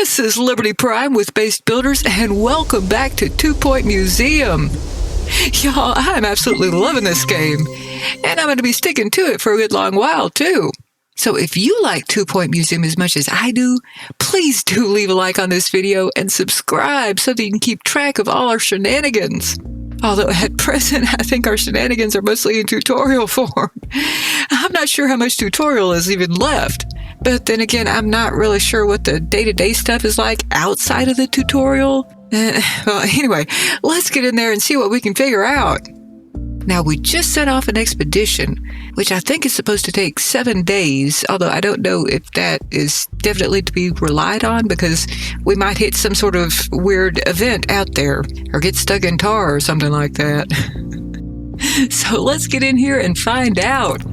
This is Liberty Prime with Based Builders, and welcome back to 2 Point Museum. Y'all, I'm absolutely loving this game, and I'm going to be sticking to it for a good long while, too. So if you like 2 Point Museum as much as I do, please do leave a like on this video and subscribe so that you can keep track of all our shenanigans. Although at present, I think our shenanigans are mostly in tutorial form. I'm not sure how much tutorial is even left. But then again, I'm not really sure what the day-to-day stuff is like outside of the tutorial. Well, anyway, let's get in there and see what we can figure out. Now, we just set off an expedition, which I think is supposed to take 7 days, although I don't know if that is definitely to be relied on, because we might hit some sort of weird event out there, or get stuck in tar or something like that. So let's get in here and find out.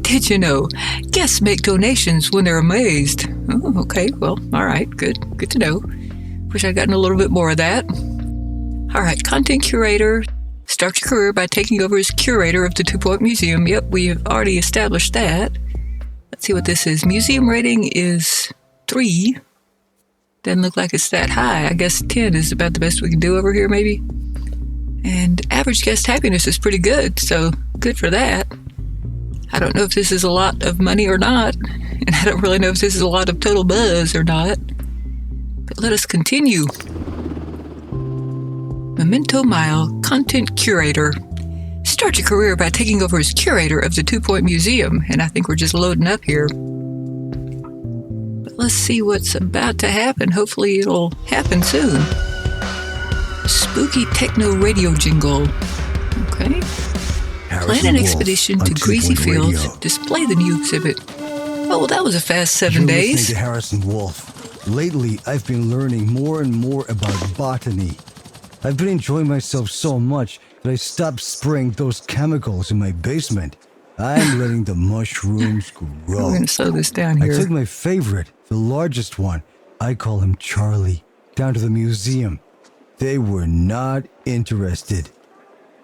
Did you know? Guests make donations when they're amazed. Oh, okay, well, all right, good to know. Wish I'd gotten a little bit more of that. All right, content curator. Start your career by taking over as curator of the 2 Point Museum. Yep, we have already established that. Let's see what this is. Museum rating is 3. Doesn't look like it's that high. I guess 10 is about the best we can do over here, maybe. And average guest happiness is pretty good, so good for that. I don't know if this is a lot of money or not, and I don't really know if this is a lot of total buzz or not. But let us continue. Memento Mile, Content Curator. Start your career by taking over as curator of the 2 Point Museum, and I think we're just loading up here. But let's see what's about to happen. Hopefully it'll happen soon. Spooky techno radio jingle. Okay. Plan an expedition to Greasy Fields. Display the new exhibit. Oh, well, that was a fast 7 days. You're listening to Harrison Wolf. Lately, I've been learning more and more about botany. I've been enjoying myself so much that I stopped spraying those chemicals in my basement. I'm letting the mushrooms grow. We're going to slow this down here. I took my favorite, the largest one, I call him Charlie, down to the museum. They were not interested,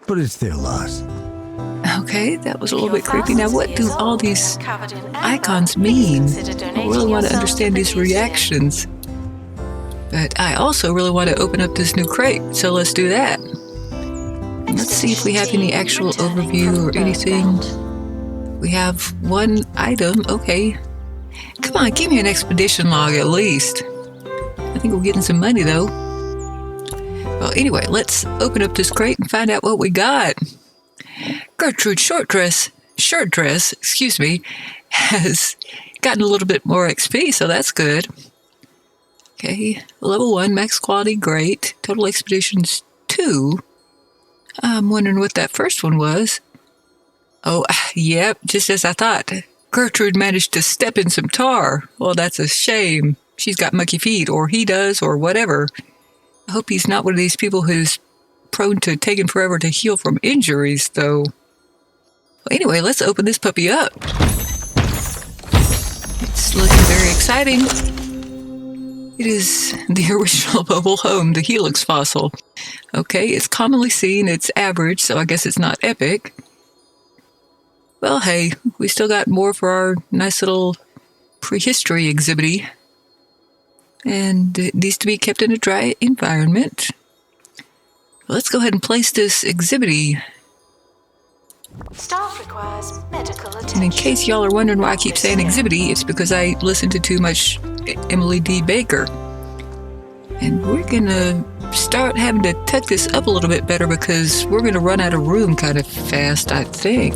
but it's their loss. Okay, that was a little bit creepy. Now, what do all these icons mean? I really want to understand these reactions. But I also really want to open up this new crate, so let's do that. Let's see if we have any actual overview or anything. We have one item, okay. Come on, give me an expedition log at least. I think we're getting some money, though. Well, anyway, let's open up this crate and find out what we got. Gertrude shirt dress, has gotten a little bit more XP, so that's good. Okay, level 1, max quality, great. Total expeditions 2. I'm wondering what that first one was. Oh, yep, just as I thought. Gertrude managed to step in some tar. Well, that's a shame. She's got mucky feet, or he does, or whatever. I hope he's not one of these people who's prone to taking forever to heal from injuries, though. Well, anyway, let's open this puppy up. It's looking very exciting. It is the original mobile home, the Helix fossil. Okay, it's commonly seen, it's average, so I guess it's not epic. Well, hey, we still got more for our nice little prehistory exhibity. And it needs to be kept in a dry environment. Let's go ahead and place this exhibity. Staff requires medical attention. And in case y'all are wondering why I keep saying exhibity, it's because I listen to too much Emily D. Baker. And we're gonna start having to tuck this up a little bit better because we're gonna run out of room kind of fast, I think.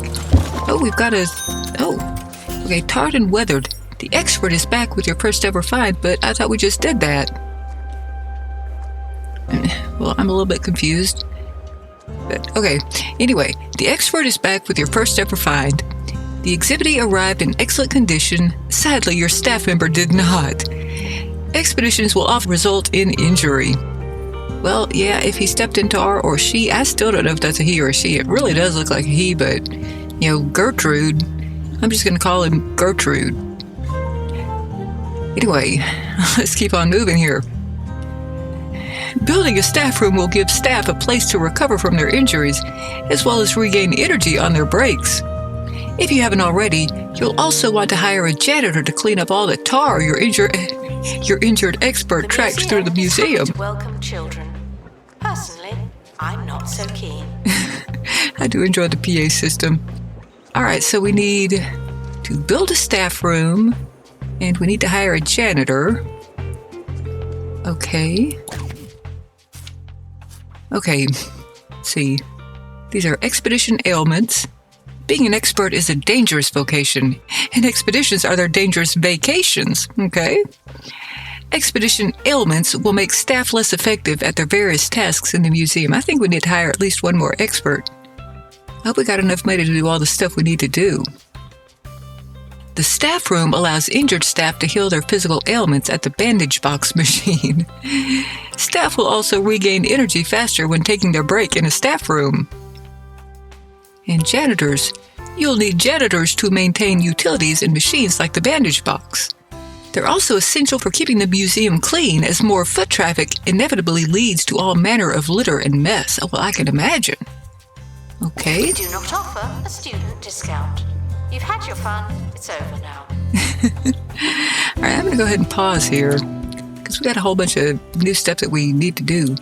Oh, we've got okay, tarred and weathered. The expert is back with your first ever find, but I thought we just did that. Well, I'm a little bit confused. But, okay, anyway, the expert is back with your first ever find. The exhibit arrived in excellent condition. Sadly, your staff member did not. Expeditions will often result in injury. Well, yeah, if he stepped in tar or she, I still don't know if that's a he or a she. It really does look like a he, but, Gertrude, I'm just going to call him Gertrude. Anyway, let's keep on moving here. Building a staff room will give staff a place to recover from their injuries, as well as regain energy on their breaks. If you haven't already, you'll also want to hire a janitor to clean up all the tar your your injured expert tracked through the museum. To welcome children. Personally, I'm not so keen. I do enjoy the PA system. All right, so we need to build a staff room, and we need to hire a janitor. Okay. Okay, let's see. These are expedition ailments. Being an expert is a dangerous vocation, and expeditions are their dangerous vacations, okay? Expedition ailments will make staff less effective at their various tasks in the museum. I think we need to hire at least one more expert. I hope we got enough money to do all the stuff we need to do. The staff room allows injured staff to heal their physical ailments at the bandage box machine. Staff will also regain energy faster when taking their break in a staff room. And janitors. You'll need janitors to maintain utilities and machines like the bandage box. They're also essential for keeping the museum clean, as more foot traffic inevitably leads to all manner of litter and mess. Oh, well, I can imagine. Okay. We do not offer a student discount. You've had your fun. It's over now. All right, I'm going to go ahead and pause here because we got a whole bunch of new stuff that we need to do.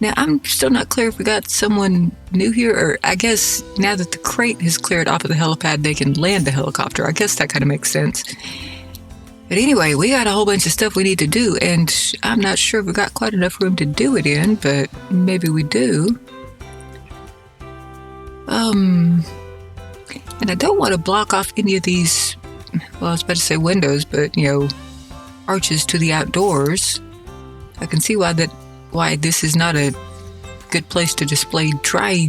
Now, I'm still not clear if we got someone new here, or I guess now that the crate is cleared off of the helipad, they can land the helicopter. I guess that kind of makes sense. But anyway, we got a whole bunch of stuff we need to do, and I'm not sure if we got quite enough room to do it in, but maybe we do. And I don't want to block off any of these, well, I was about to say windows, but, arches to the outdoors. I can see why this is not a good place to display dry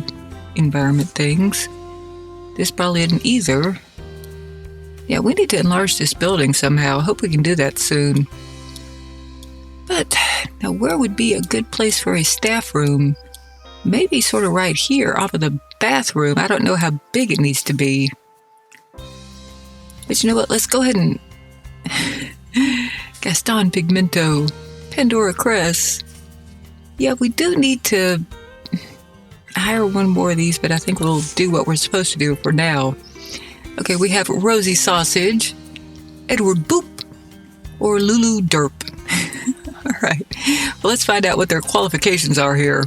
environment things. This probably isn't either. Yeah, we need to enlarge this building somehow. I hope we can do that soon. But now, where would be a good place for a staff room? Maybe sort of right here off of the bathroom. I don't know how big it needs to be. But you know what? Let's go ahead and Gaston Pigmento, Pandora Cress. Yeah, we do need to hire one more of these, but I think we'll do what we're supposed to do for now. Okay, we have Rosie Sausage, Edward Boop, or Lulu Derp. All right, well, let's find out what their qualifications are here.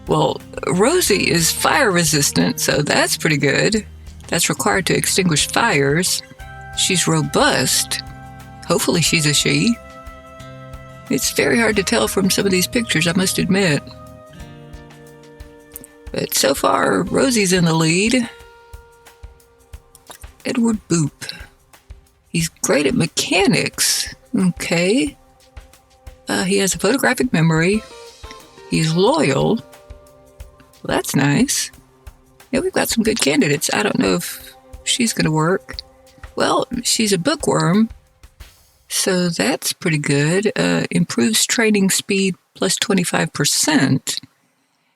Well, Rosie is fire resistant, so that's pretty good. That's required to extinguish fires. She's robust. Hopefully she's a she. It's very hard to tell from some of these pictures, I must admit. But so far, Rosie's in the lead. Edward Boop. He's great at mechanics. Okay. He has a photographic memory. He's loyal. Well, that's nice. Yeah, we've got some good candidates. I don't know if she's going to work. Well, she's a bookworm. So that's pretty good. Improves training speed plus 25%.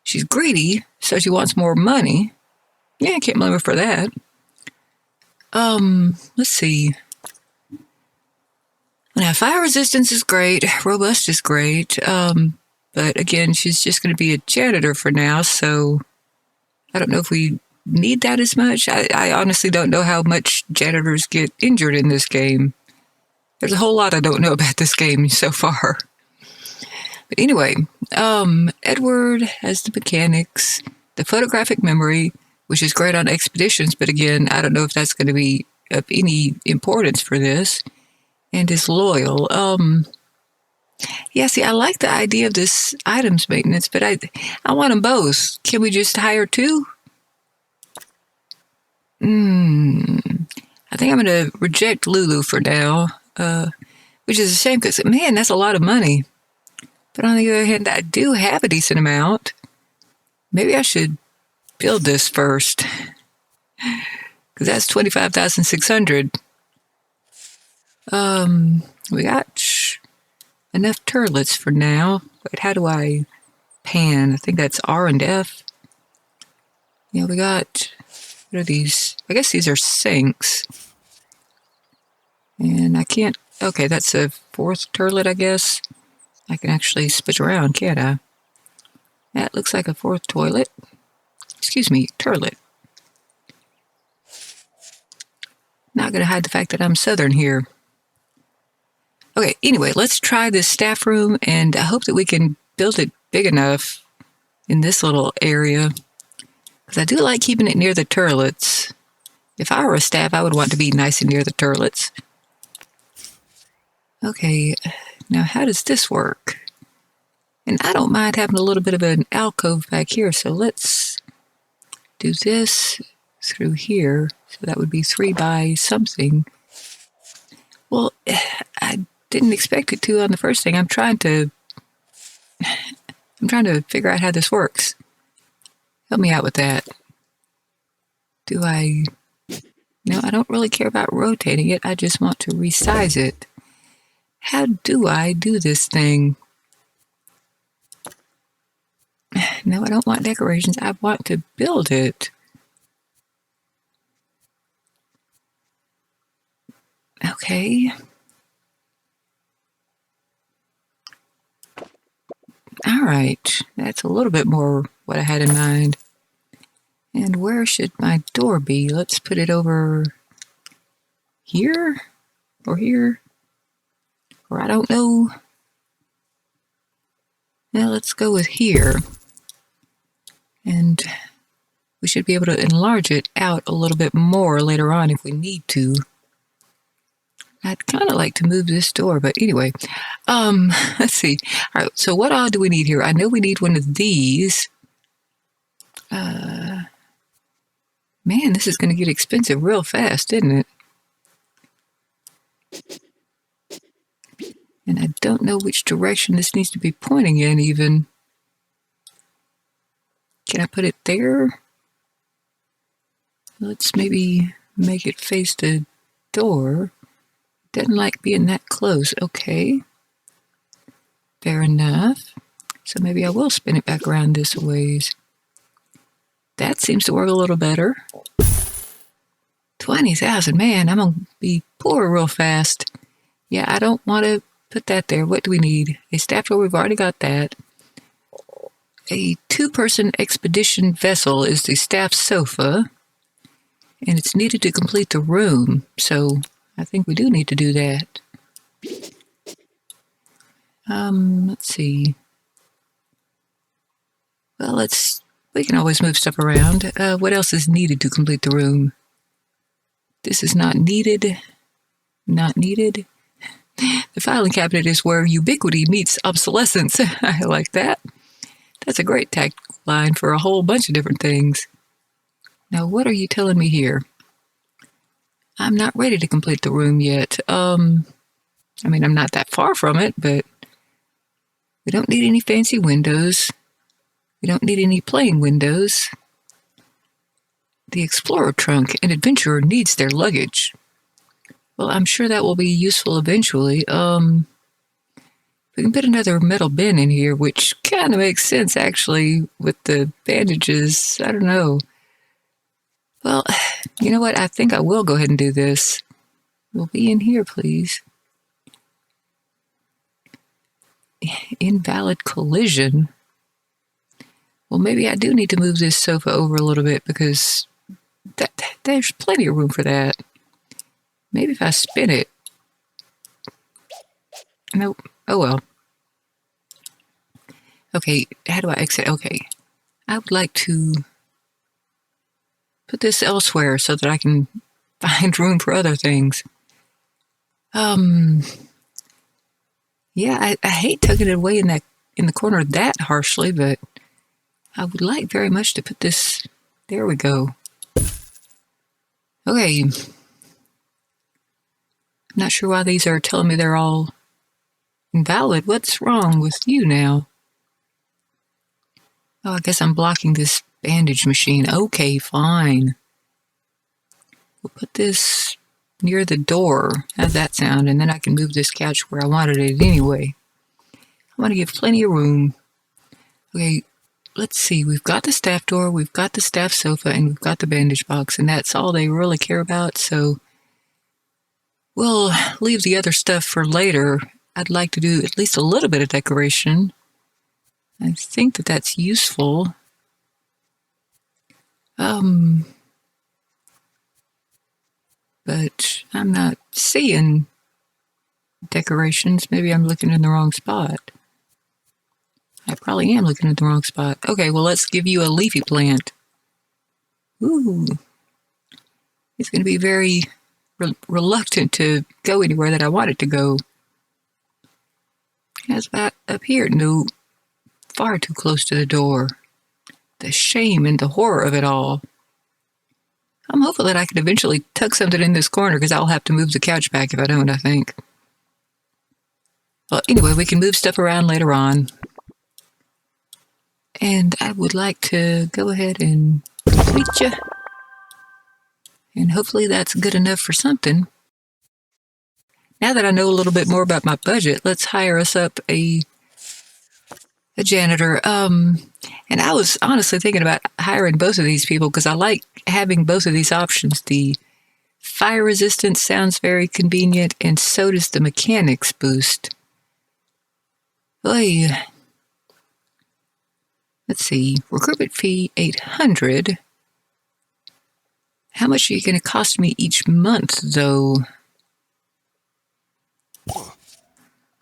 She's greedy, so she wants more money. Yeah, I can't blame her for that. Let's see. Now, fire resistance is great. Robust is great. But again, she's just going to be a janitor for now, so I don't know if we need that as much. I honestly don't know how much janitors get injured in this game. There's a whole lot I don't know about this game so far. But anyway, Edward has the mechanics, the photographic memory, which is great on expeditions, but again, I don't know if that's going to be of any importance for this, and is loyal. Yeah, see, I like the idea of this items maintenance, but I want them both. Can we just hire two? I think I'm going to reject Lulu for now. Which is a shame because, man, that's a lot of money. But on the other hand, I do have a decent amount. Maybe I should build this first. Because that's $25,600. We got enough turlets for now. Wait, how do I pan? I think that's R and F. Yeah, we got, what are these? I guess these are sinks. And I can't, okay, that's a fourth turlet, I guess. I can actually switch around, can't I? That looks like a fourth toilet. Excuse me, turlet. Not going to hide the fact that I'm Southern here. Okay, anyway, let's try this staff room, and I hope that we can build it big enough in this little area, because I do like keeping it near the turlets. If I were a staff, I would want to be nice and near the turlets. Okay, now how does this work? And I don't mind having a little bit of an alcove back here, so let's do this through here. So that would be 3 by something. Well, I didn't expect it to on the first thing. I'm trying to figure out how this works. Help me out with that. No, I don't really care about rotating it. I just want to resize it. How do I do this thing? No, I don't want decorations. I want to build it. Okay. All right. That's a little bit more what I had in mind. And where should my door be? Let's put it over here or here. Or I don't know. Now let's go with here. And we should be able to enlarge it out a little bit more later on if we need to. I'd kind of like to move this door, but anyway. Let's see. All right, so what all do we need here? I know we need one of these. Man, this is going to get expensive real fast, isn't it? And I don't know which direction this needs to be pointing in even. Can I put it there? Let's maybe make it face the door. Doesn't like being that close. Okay. Fair enough. So maybe I will spin it back around this ways. That seems to work a little better. 20,000, man, I'm going to be poor real fast. Yeah, I don't want to put that there. What do we need? A staff door, we've already got that. A 2-person expedition vessel is the staff sofa, and it's needed to complete the room, so I think we do need to do that. Let's see. Well, we can always move stuff around. What else is needed to complete the room? This is not needed. Not needed. The filing cabinet is where ubiquity meets obsolescence. I like that. That's a great tagline for a whole bunch of different things. Now, what are you telling me here? I'm not ready to complete the room yet. I mean, I'm not that far from it, but we don't need any fancy windows. We don't need any plain windows. The explorer trunk, an adventurer needs their luggage. Well, I'm sure that will be useful eventually. We can put another metal bin in here, which kind of makes sense, actually, with the bandages. I don't know. Well, you know what? I think I will go ahead and do this. Will be in here, please. Invalid collision. Well, maybe I do need to move this sofa over a little bit because there's plenty of room for that. Maybe if I spin it. Nope. Oh well. Okay, how do I exit? Okay. I would like to put this elsewhere so that I can find room for other things. Yeah, I hate tucking it away in the corner that harshly, but I would like very much to put this. There we go. Okay. I'm not sure why these are telling me they're all invalid. What's wrong with you now? Oh, I guess I'm blocking this bandage machine. Okay, fine. We'll put this near the door. How's that sound? And then I can move this couch where I wanted it anyway. I want to give plenty of room. Okay, let's see. We've got the staff door, we've got the staff sofa, and we've got the bandage box, and that's all they really care about, so we'll leave the other stuff for later. I'd like to do at least a little bit of decoration. I think that that's useful. But but I'm not seeing decorations. Maybe I'm looking in the wrong spot. I probably am looking at the wrong spot. Okay, well, let's give you a leafy plant. Ooh. It's going to be very reluctant to go anywhere that I want it to go. How's that up here? No, far too close to the door. The shame and the horror of it all. I'm hopeful that I can eventually tuck something in this corner because I'll have to move the couch back if I don't, I think. Well, anyway, we can move stuff around later on. And I would like to go ahead and complete you. And hopefully that's good enough for something. Now that I know a little bit more about my budget, let's hire us up a janitor. And I was honestly thinking about hiring both of these people because I like having both of these options. The fire resistance sounds very convenient, and so does the mechanics boost. Oy. Let's see, recruitment fee $800. How much are you going to cost me each month, though?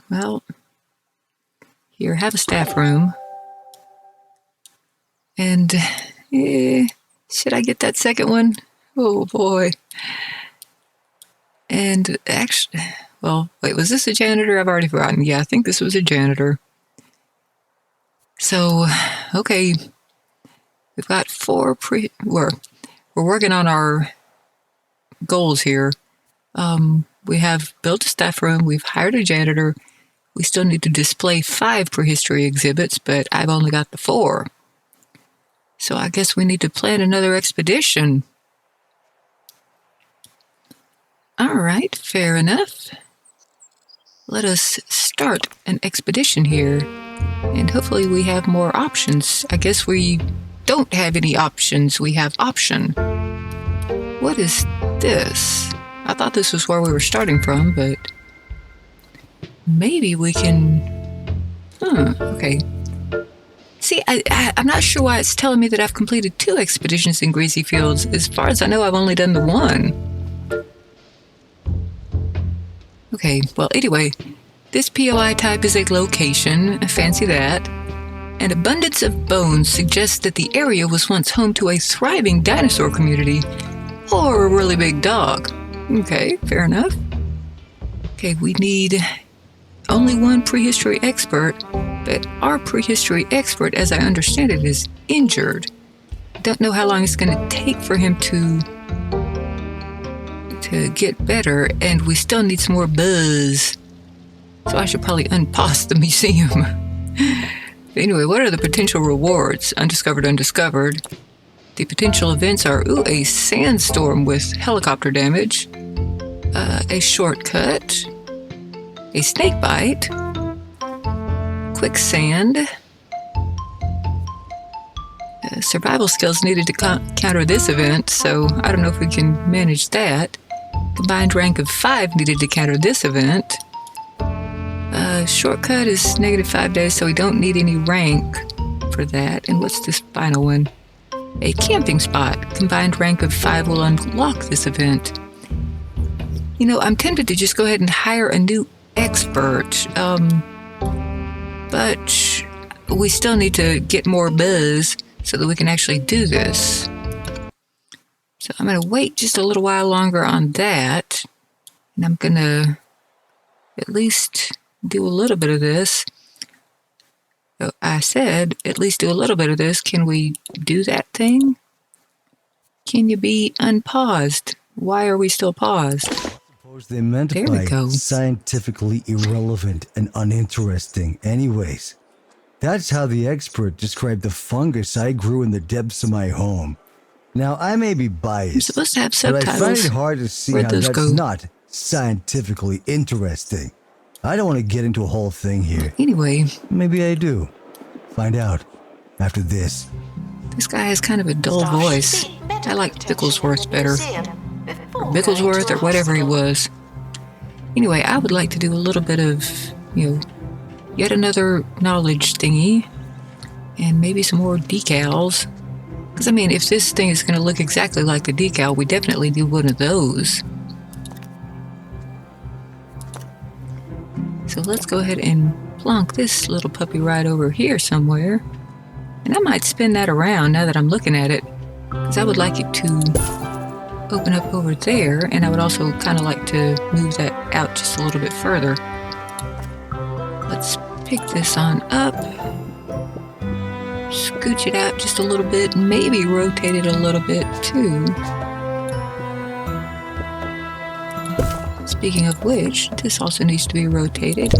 Well, here, have a staff room. And should I get that second one? Oh, boy. And actually, well, wait, was this a janitor? I've already forgotten. Yeah, I think this was a janitor. So, okay, we've got we're working on our goals here. We have built a staff room, we've hired a janitor, we still need to display 5 prehistory exhibits, but I've only got the 4. So I guess we need to plan another expedition. All right, fair enough. Let us start an expedition here. And hopefully we have more options. I guess we don't have any options. We have option. What is this? I thought this was where we were starting from, but maybe we can... okay. See, I'm not sure why it's telling me that I've completed 2 expeditions in Greasy Fields. As far as I know, I've only done the 1. Okay, well, anyway... This POI type is a location, fancy that. An abundance of bones suggests that the area was once home to a thriving dinosaur community, or a really big dog. Okay, fair enough. Okay, we need only 1 prehistory expert, but our prehistory expert, as I understand it, is injured. Don't know how long it's going to take for him to get better, and we still need some more buzz. So I should probably unpause the museum. Anyway, what are the potential rewards? Undiscovered, undiscovered. The potential events are, a sandstorm with helicopter damage, a shortcut, a snake bite, quicksand, survival skills needed to counter this event, so I don't know if we can manage that. Combined rank of 5 needed to counter this event. Shortcut is -5 days, so we don't need any rank for that. And what's this final one? A camping spot. Combined rank of 5 will unlock this event. You know, I'm tempted to just go ahead and hire a new expert. But we still need to get more buzz so that we can actually do this. So I'm going to wait just a little while longer on that. And I'm going to at least do a little bit of this. So I said, at least do a little bit of this. Can we do that thing? Can you be unpaused? Why are we still paused? Suppose they meant There we by go. scientifically irrelevant and uninteresting. Anyways, that's how the expert described the fungus I grew in the depths of my home. Now, I may be I'm biased, supposed to have but I find subtitles. it hard to see Where'd how those that's go? not scientifically interesting. I don't want to get into a whole thing here. Anyway, Maybe I do. Find out after this. this guy has kind of a dull voice. I like Bicklesworth better. Or Bicklesworth or whatever he was. Anyway, I would like to do a little bit of, yet another knowledge thingy. And maybe some more decals. Because, I mean, if this thing is going to look exactly like the decal, we definitely need one of those. So let's go ahead and plonk this little puppy right over here somewhere. And I might spin that around now that I'm looking at it, because I would like it to open up over there, and I would also kind of like to move that out just a little bit further. Let's pick this on up, scooch it out just a little bit, maybe rotate it a little bit too. Speaking of which, this also needs to be rotated.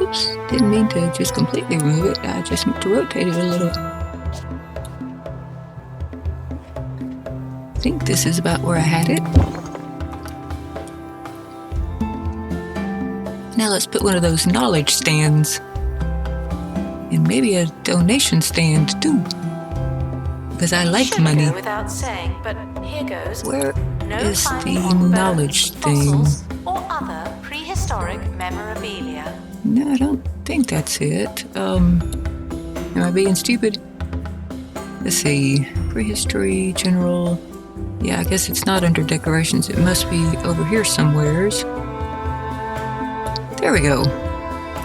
Oops, didn't mean to just completely remove it. I just meant to rotate it a little. I think this is about where I had it. Now let's put one of those knowledge stands. And maybe a donation stand too. Because I like money. Without saying, but here goes. Where no is the on knowledge thing? Fossils or other prehistoric memorabilia. No, I don't think that's it. Am I being stupid? Let's see. Prehistory, general. Yeah, I guess it's not under decorations. It must be over here somewheres. There we go.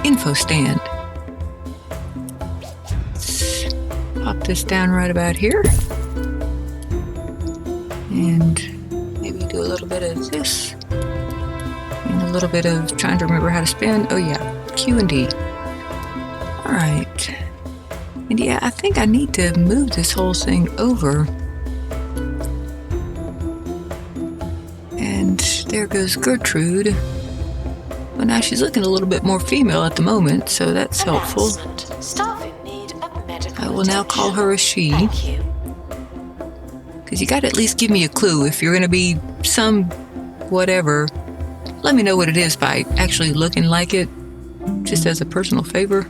Info stand. Let's pop this down right about here. And maybe do a little bit of this. And a little bit of trying to remember how to spin. Oh yeah, Q and D. Alright. And yeah, I think I need to move this whole thing over. And there goes Gertrude. Well, now she's looking a little bit more female at the moment, so that's helpful. Staff in need of medical I will now call her a she. Thank you. Because you gotta at least give me a clue. If you're gonna be some whatever, let me know what it is by actually looking like it, just as a personal favor.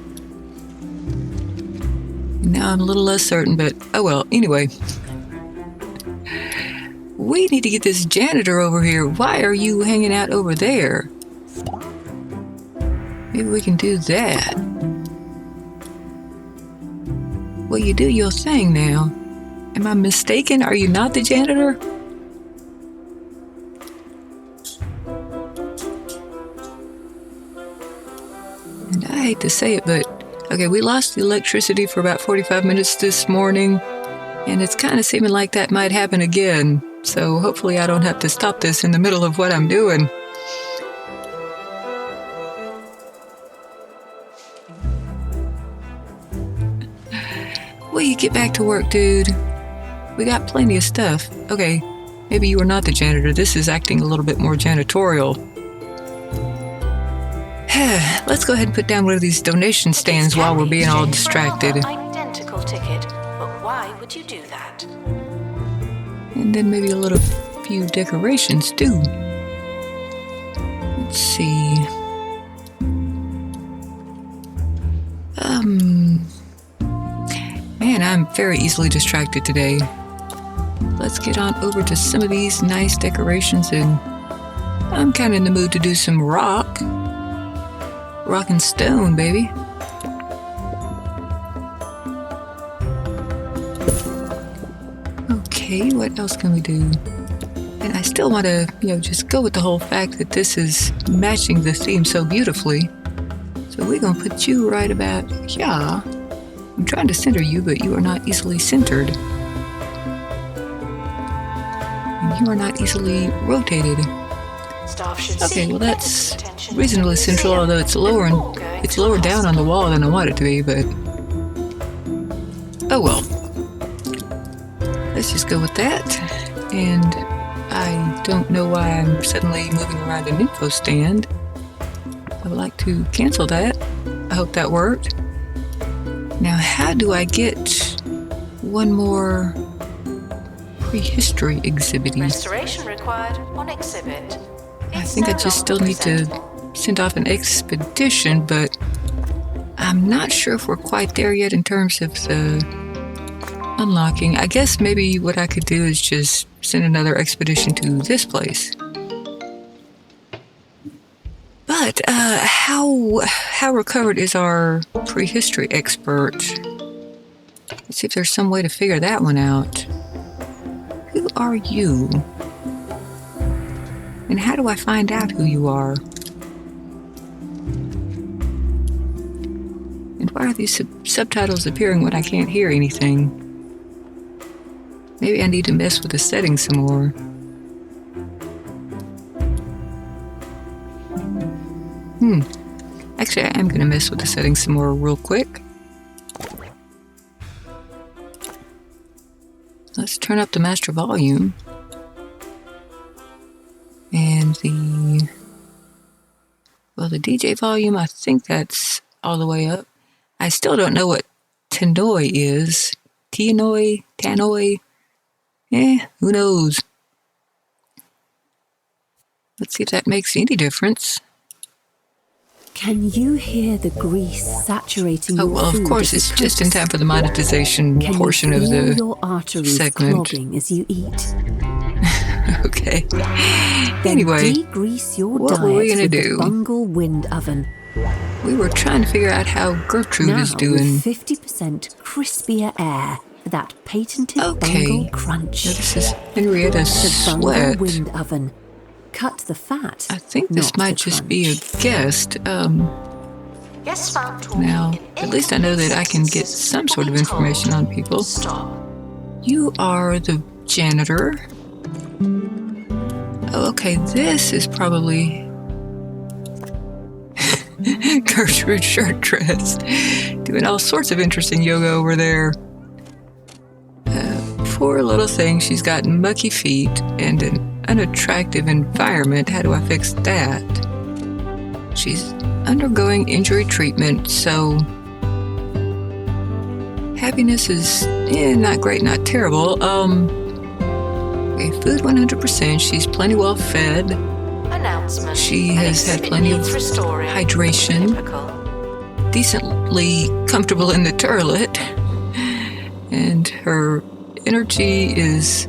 Now I'm a little less certain, but oh well. Anyway, we need to get this janitor over here. Why are you hanging out over there? Maybe we can do that. Well, you do your thing now. Am I mistaken? Are you not the janitor? And I hate to say it, but okay, we lost the electricity for about 45 minutes this morning, and it's kind of seeming like that might happen again. So hopefully I don't have to stop this in the middle of what I'm doing. Will you get back to work, dude? We got plenty of stuff. Okay, maybe you are not the janitor. This is acting a little bit more janitorial. Let's go ahead and put down one of these donation stands while we're being all distracted. Identical ticket, but why would you do that? And then maybe a little few decorations too. Let's see. Man, I'm very easily distracted today. Let's get on over to some of these nice decorations, and I'm kind of in the mood to do some rock. Rock and stone, baby. Okay, what else can we do? And I still want to, just go with the whole fact that this is matching the theme so beautifully. So we're going to put you right about here. I'm trying to center you, but you are not easily centered. And you are not easily rotated. Okay, well that's reasonably central, although it's lower down on the wall than I want it to be, but oh well. Let's just go with that. And I don't know why I'm suddenly moving around an info stand. I would like to cancel that. I hope that worked. Now, how do I get one more prehistory exhibities? Restoration required on exhibit. I think I just still need to send off an expedition, but I'm not sure if we're quite there yet in terms of the unlocking. I guess maybe what I could do is just send another expedition to this place. But how recovered is our prehistory expert? Let's see if there's some way to figure that one out. Who are you? And how do I find out who you are? why are these subtitles appearing when I can't hear anything? Maybe I need to mess with the settings some more. Actually, I am going to mess with the settings some more real quick. Let's turn up the master volume. And the DJ volume, I think that's all the way up. I still don't know what tannoy is. Tannoy? Who knows? Let's see if that makes any difference. Can you hear the grease saturating your well, of course, it's just in time for the monetization portion of the your arteries segment. Clogging as you eat? Okay. Then Anyway, degrease your what were we diet gonna with do? the Bungle wind oven. We were trying to figure out how Gertrude Now is doing. with 50% crispier air for that patented Okay. Bungle crunch. Now, this is Henrietta The Bungle Sweat. wind oven. Cut the fat. I think this not might the just be a crunch. guest. Guests found talking Now, in at least I know that I can get some sort of information on people. Stop. You are the janitor. Oh, okay, this is probably Gertrude's shirt dress. Doing all sorts of interesting yoga over there. Poor little thing, she's got mucky feet and an unattractive environment. How do I fix that? She's undergoing injury treatment, so happiness is not great, not terrible. Okay, food 100%. She's plenty well fed. Announcement. She An has had exhibit plenty of needs restoring. hydration. Typical. Decently comfortable in the turlet, and her energy is,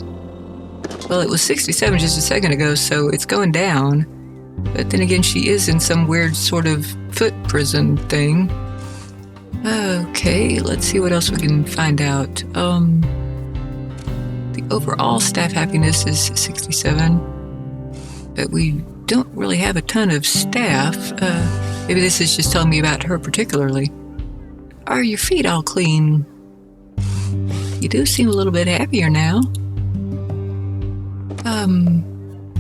well, it was 67 just a second ago, so it's going down. But then again, she is in some weird sort of foot prison thing. Okay, let's see what else we can find out. The overall staff happiness is 67, but we don't really have a ton of staff. Maybe this is just telling me about her particularly. Are your feet all clean? You do seem a little bit happier now.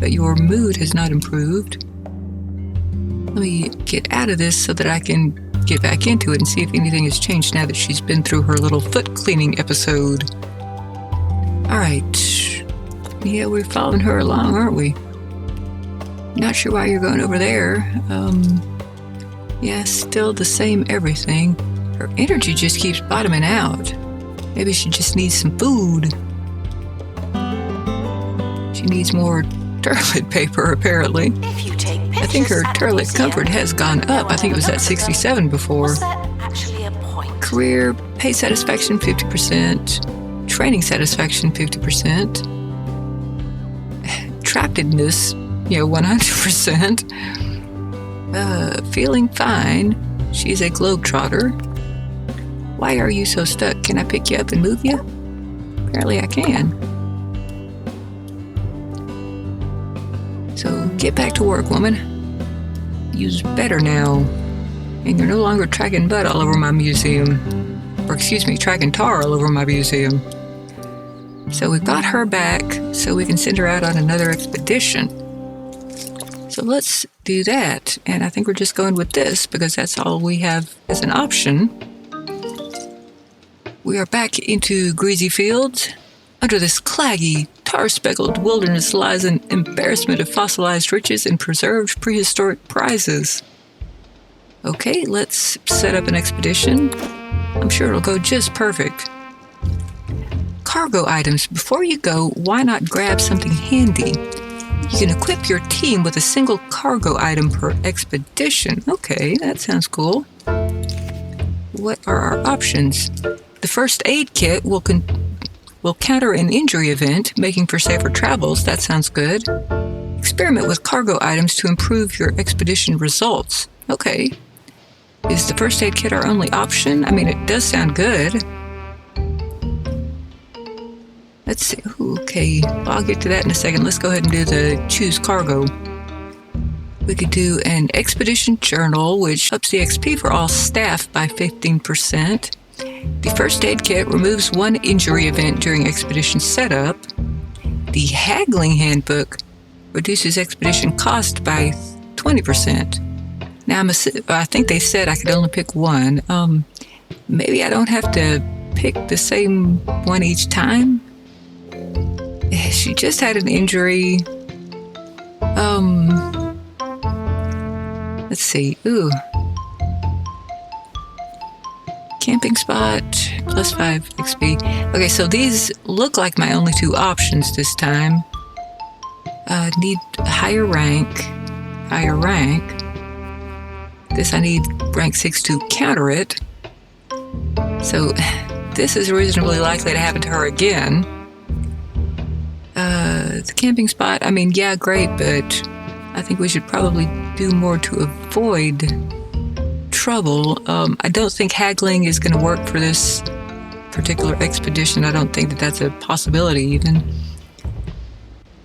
But your mood has not improved. Let me get out of this so that I can get back into it and see if anything has changed now that she's been through her little foot cleaning episode. Alright. Yeah, we're following her along, aren't we? Not sure why you're going over there. Yeah, still the same everything. Her energy just keeps bottoming out. Maybe she just needs some food. She needs more toilet paper, apparently. If you take I think her pictures at a toilet museum, comfort has gone up. I think it was at 67 before. Was that actually a point? Career pay satisfaction, 50%. Training satisfaction, 50%. Trappedness, 100%. Feeling fine. She's a globetrotter. Why are you so stuck? Can I pick you up and move you? Apparently I can. So get back to work, woman. You's better now. And you're no longer tracking butt all over my museum. Or excuse me, tracking tar all over my museum. So we've got her back so we can send her out on another expedition. So let's do that. And I think we're just going with this because that's all we have as an option. We are back into Greasy Fields. Under this claggy, tar-speckled wilderness lies an embarrassment of fossilized riches and preserved prehistoric prizes. Okay, let's set up an expedition. I'm sure it'll go just perfect. Cargo items. Before you go, why not grab something handy? You can equip your team with a single cargo item per expedition. Okay, that sounds cool. What are our options? The first aid kit will counter an injury event, making for safer travels. That sounds good. Experiment with cargo items to improve your expedition results. Okay. Is the first aid kit our only option? I mean, it does sound good. Let's see. Ooh, okay, I'll get to that in a second. Let's go ahead and do the choose cargo. We could do an expedition journal, which ups the XP for all staff by 15%. The first aid kit removes one injury event during expedition setup. The haggling handbook reduces expedition cost by 20%. Now, I think they said I could only pick one. Maybe I don't have to pick the same one each time. She just had an injury. Let's see. Ooh. Camping spot, plus 5 XP. Okay, so these look like my only two options this time. Need higher rank. This I need rank 6 to counter it. So this is reasonably likely to happen to her again. The camping spot, I mean, yeah, great, but I think we should probably do more to avoid trouble. I don't think haggling is going to work for this particular expedition. I don't think that that's a possibility even.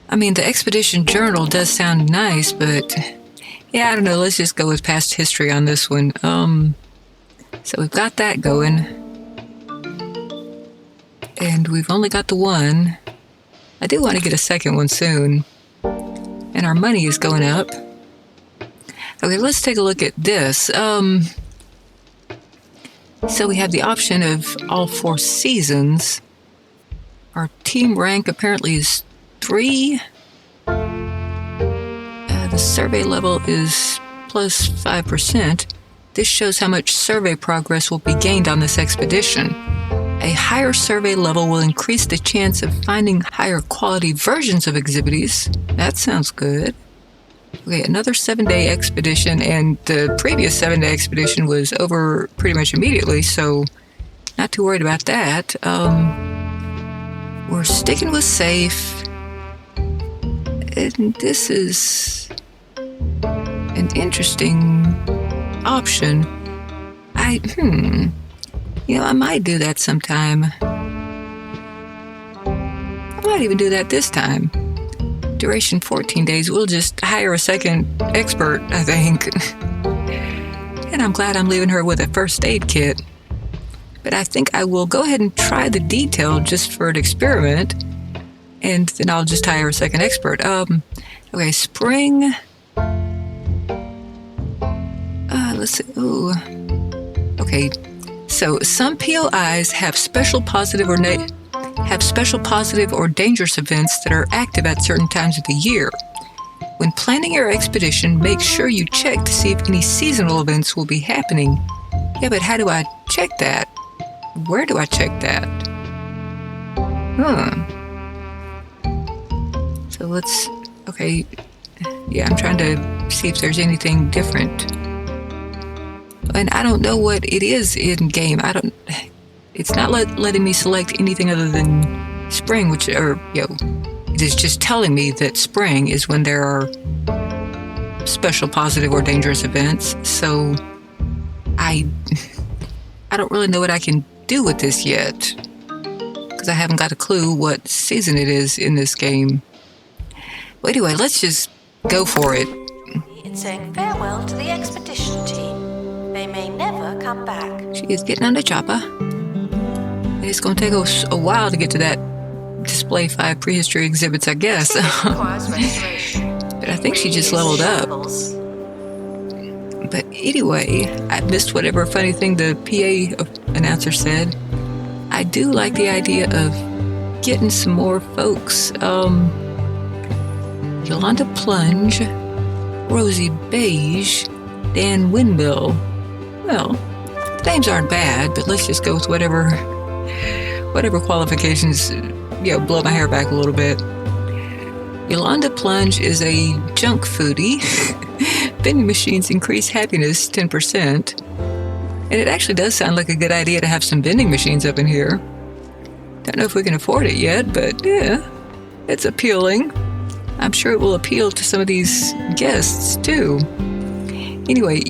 I mean, the expedition journal does sound nice, but yeah, I don't know. Let's just go with past history on this one. So we've got that going. And we've only got the one. I do want to get a second one soon. And our money is going up. Okay, let's take a look at this. So we have the option of all 4 seasons. Our team rank apparently is 3. The survey level is plus 5%. This shows how much survey progress will be gained on this expedition. A higher survey level will increase the chance of finding higher quality versions of exhibities. That sounds good. Okay, another 7-day expedition, and the previous 7-day expedition was over pretty much immediately, so not too worried about that. We're sticking with safe. And this is an interesting option. I might do that sometime. I might even do that this time. Duration 14 days. We'll just hire a second expert, I think. And I'm glad I'm leaving her with a first aid kit. But I think I will go ahead and try the detail just for an experiment. And then I'll just hire a second expert. Okay, spring. Let's see. Ooh. Okay. So some POIs have special positive or dangerous events that are active at certain times of the year. When planning your expedition, make sure you check to see if any seasonal events will be happening. Yeah, but how do I check that? Where do I check that? So okay. Yeah, I'm trying to see if there's anything different. And I don't know what it is in game. It's not letting me select anything other than spring, it is just telling me that spring is when there are special positive or dangerous events. So I don't really know what I can do with this yet, because I haven't got a clue what season it is in this game. Well, anyway, let's just go for it. It's saying farewell to the expedition team. They may never come back. She is getting on the chopper. It's going to take us a while to get to that display 5 prehistory exhibits, I guess. But I think she just leveled up. But anyway, I missed whatever funny thing the PA announcer said. I do like the idea of getting some more folks. Yolanda Plunge, Rosie Beige, Dan Windmill. Well, the names aren't bad, but let's just go with whatever qualifications, blow my hair back a little bit. Yolanda Plunge is a junk foodie. Vending machines increase happiness 10%. And it actually does sound like a good idea to have some vending machines up in here. Don't know if we can afford it yet, but yeah, it's appealing. I'm sure it will appeal to some of these guests too. Anyway,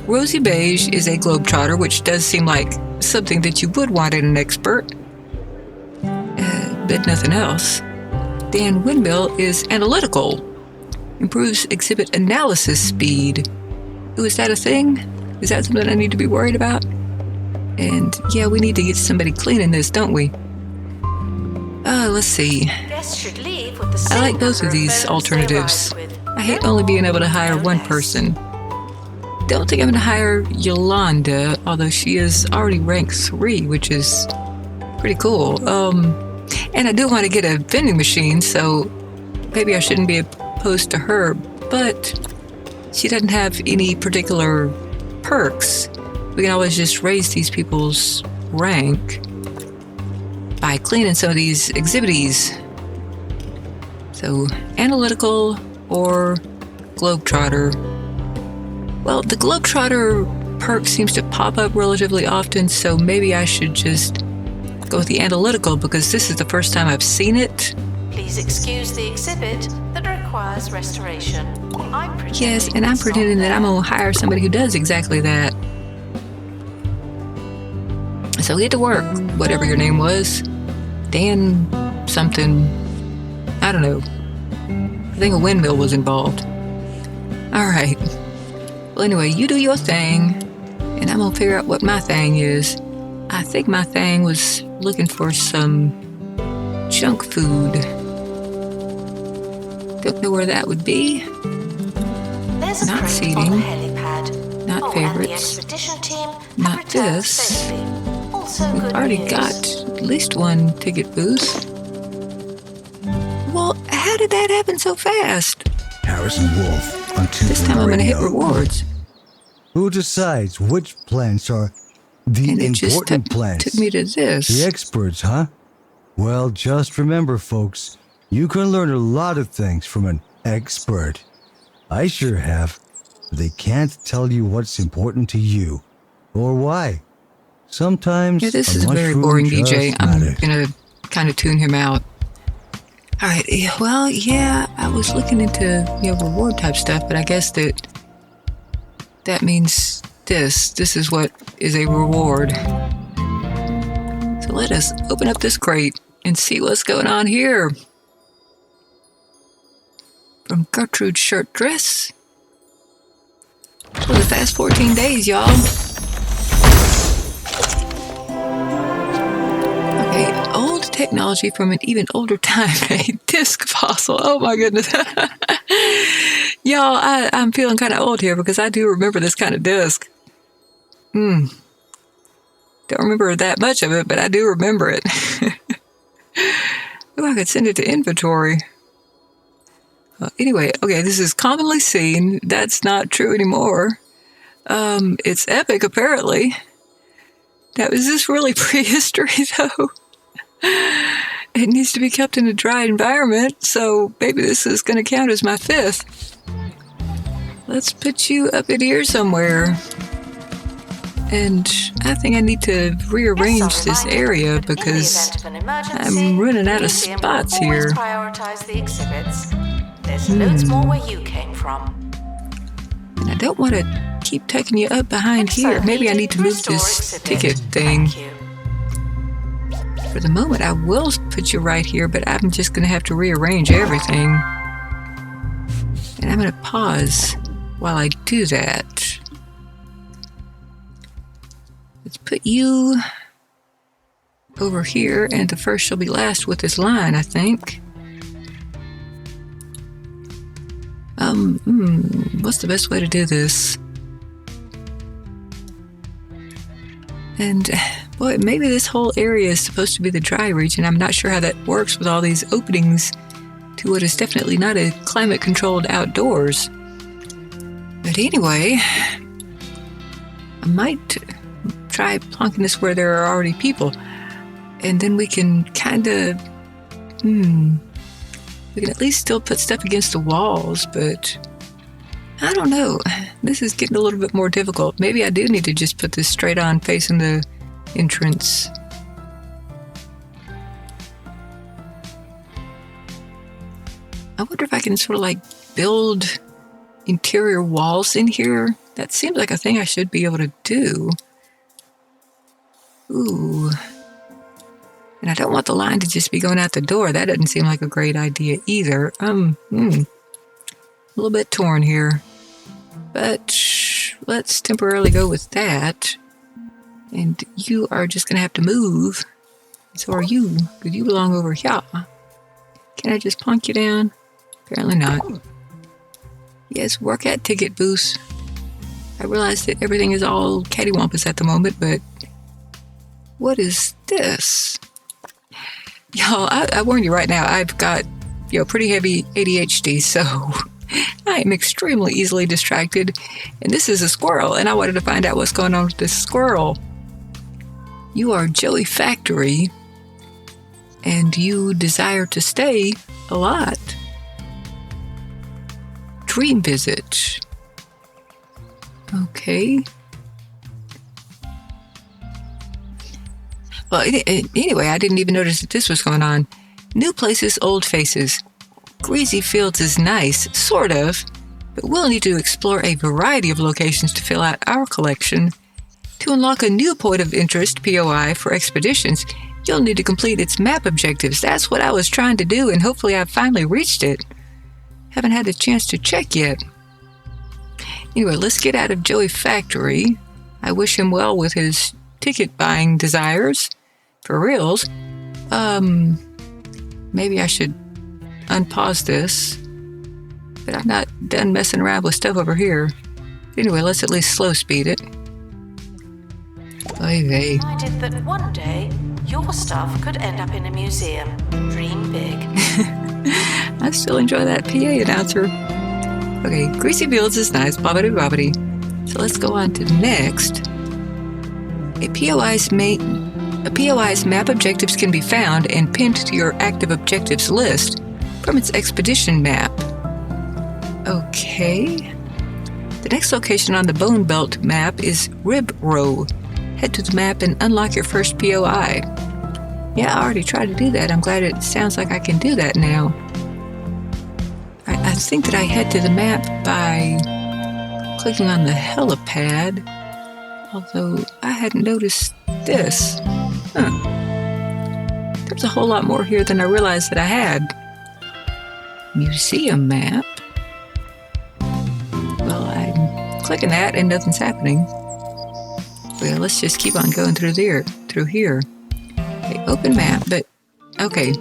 Rosie Beige is a globetrotter, which does seem like something that you would want in an expert, but nothing else. Dan Windmill is analytical. Improves exhibit analysis speed. Ooh, is that a thing? Is that something I need to be worried about? And yeah, we need to get somebody cleaning this, don't we? Let's see. Guests should leave with the I like same both of number these bones they alternatives. arrived with. I hate No only being more, able to hire no one less. person. Don't think I'm going to hire Yolanda, although she is already rank 3, which is pretty cool. And I do want to get a vending machine, so maybe I shouldn't be opposed to her, but she doesn't have any particular perks. We can always just raise these people's rank by cleaning some of these exhibities. So, analytical or globetrotter. Well, the globetrotter perk seems to pop up relatively often, so maybe I should just go with the analytical because this is the first time I've seen it. Please excuse the exhibit that requires restoration. I'm Yes, pretending and I'm it's not pretending that I'm there. going to hire somebody who does exactly that. So get to work, whatever your name was. Dan something. I don't know. I think a windmill was involved. Alright. Well, anyway, you do your thing, and I'm going to figure out what my thing is. I think my thing was looking for some junk food. Don't know where that would be. There's a Not crate seating. on the helipad. Not And the favorites. expedition team have Not returned this. safely. Also We've good already news. got at least one ticket booth. Well, how did that happen so fast? Harrison Wolf on Two This time I'm going to hit rewards. Who decides which plants are the And it just important plants? took me to this. The experts, huh? Well, just remember, folks, you can learn a lot of things from an expert. I sure have. They can't tell you what's important to you or why. Sometimes Yeah, this a is very mushroom boring, just DJ. I'm matters. going to kind of tune him out. All right. Well, yeah, I was looking into reward type stuff, but I guess that means this. This is what is a reward. So let us open up this crate and see what's going on here. From Gertrude's shirt dress. For the past 14 days, y'all. Okay, old technology from an even older time. A disc fossil. Oh my goodness. Y'all, I'm feeling kind of old here because I do remember this kind of disc. Don't remember that much of it, but I do remember it. Oh, I could send it to inventory. Anyway, okay, this is commonly seen. That's not true anymore. It's epic, apparently. Now, is this really prehistory, though? It needs to be kept in a dry environment, so maybe this is going to count as my 5th. Let's put you up in here somewhere. And I think I need to rearrange this area because I'm running out of spots here. Prioritize the exhibits. There's loads more where you came from. And I don't want to keep taking you up behind here. Maybe I need to move this ticket thing. Thank you. For the moment, I will put you right here, but I'm just going to have to rearrange everything. And I'm going to pause while I do that. Let's put you over here, and the first shall be last with this line, I think. What's the best way to do this? And, boy, maybe this whole area is supposed to be the dry region. I'm not sure how that works with all these openings to what is definitely not a climate-controlled outdoors. But anyway, I might try plonking this where there are already people. And then we can kind of, we can at least still put stuff against the walls, but I don't know. This is getting a little bit more difficult. Maybe I do need to just put this straight on facing the entrance. I wonder if I can sort of like build interior walls in here. That seems like a thing I should be able to do. Ooh. And I don't want the line to just be going out the door. That doesn't seem like a great idea either. little bit torn here. But let's temporarily go with that. And you are just going to have to move. So are you, because you belong over here. Can I just plunk you down? Apparently not. Yes, work at ticket booths. I realize that everything is all cattywampus at the moment, but what is this? Y'all, I warn you right now, I've got, pretty heavy ADHD, so I am extremely easily distracted. And this is a squirrel, and I wanted to find out what's going on with this squirrel. You are Joey Factory, and you desire to stay a lot. Dream visit. Okay. Well, anyway, I didn't even notice that this was going on. New places, old faces. Greasy Fields is nice, sort of, but we'll need to explore a variety of locations to fill out our collection. To unlock a new point of interest, POI, for expeditions, you'll need to complete its map objectives. That's what I was trying to do, and hopefully I've finally reached it. Haven't had a chance to check yet. Anyway, let's get out of Joey Factory. I wish him well with his ticket buying desires. For reals. Maybe I should unpause this. But I'm not done messing around with stuff over here. Anyway, let's at least slow speed it. Oy vey. Decided that one day your stuff could end up in a museum. Dream big. I still enjoy that PA announcer. Okay, Greasy Fields is nice, bobbity bobbity. So let's go on to next. A POI's map objectives can be found and pinned to your active objectives list from its expedition map. Okay. The next location on the Bone Belt map is Rib Row. Head to the map and unlock your first POI. Yeah, I already tried to do that. I'm glad it sounds like I can do that now. I think that I head to the map by clicking on the helipad, although I hadn't noticed this. There's a whole lot more here than I realized that I had. Museum map? Well, I'm clicking that and nothing's happening. Well, let's just keep on going through here. Okay, open map, but okay.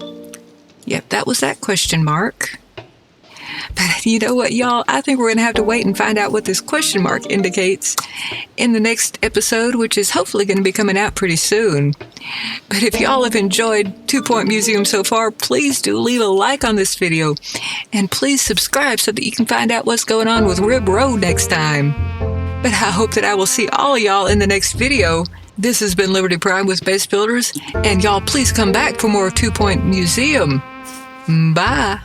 Yep, that was that question mark. But you know what, y'all? I think we're going to have to wait and find out what this question mark indicates in the next episode, which is hopefully going to be coming out pretty soon. But if y'all have enjoyed 2 Point Museum so far, please do leave a like on this video. And please subscribe so that you can find out what's going on with Rib Row next time. But I hope that I will see all of y'all in the next video. This has been Liberty Prime with Base Builders. And y'all please come back for more 2 Point Museum. Bye.